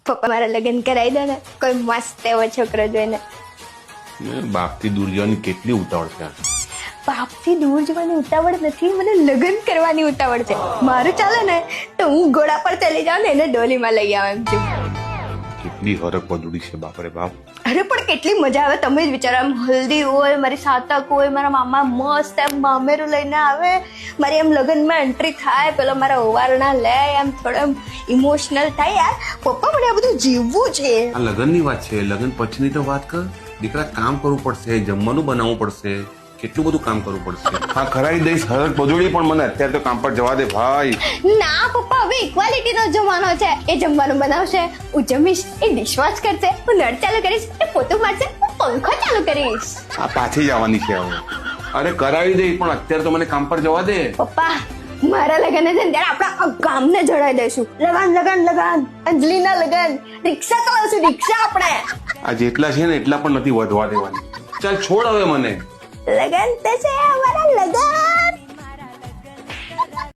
પપ્પા મારા લગ્ન કરાવી દો ને, કોઈ મસ્ત એવો છોકરો જોઈને. બાપથી દૂર જવાની કેટલી ઉતાવળ છે. બાપથી દૂર જવાની ઉતાવળ નથી, મને લગ્ન કરવાની ઉતાવળ છે. મારું ચાલે ને તો હું ઘોડા પર ચલી જાઉં ને એને ડોલીમાં લઈ આવું એમ છું. કેટલી હરક પદુડી છે બાપરે બાપ. અરે પણ કેટલી મજા આવે, તમે જ વિચારો. આમ હલ્દી હોય, મારી સાતક હોય, મારા મામા મસ્ત એમ મામેરું લઈને આવે, મારી એમ લગ્નમાં એન્ટ્રી થાય, પેલો મારા ઓવારણા લે, એમ થોડો એમ ઇમોશનલ થાય. યાર પપ્પા મને આ બધું જીવવું છે. આ લગ્નની વાત છે, લગ્ન પછીની તો વાત કર. દીકરા કામ કરવું પડશે, જમવાનું બનાવવું પડશે, કેટલું બધું કામ કરવું પડશે. હા કરાવી દઈશ હરક પદુડી, પણ મને અત્યારે તો કામ પર જવા દે ભાઈ. ના પપ્પા, હવે ઇક્વાલિટી નો જમાનો છે. એ જમવાનું બનાવશે, હું જમીશ, એ ડિશવોશ કરશે, હું નળ ચાલુ કરીશ, એ પોતું મારશે, હું પંખો ચાલુ કરીશ. આ પાછી જવાની છે હવે. અરે કરાવી દઈશ, પણ અત્યારે તો મને કામ પર જવા દે. પપ્પા મારા લગન છે ને ત્યારે આપણા ગામને જણાવી દઈશું. લગન લગન લગન, અંજલિના લગન, રિક્ષા ચલાવશું, રિક્ષા આપણે. આ જેટલા છે ને એટલા પણ નથી વધવા દેવાની. ચાલ છોડ હવે મને. લગન તો છે અમારા લગન.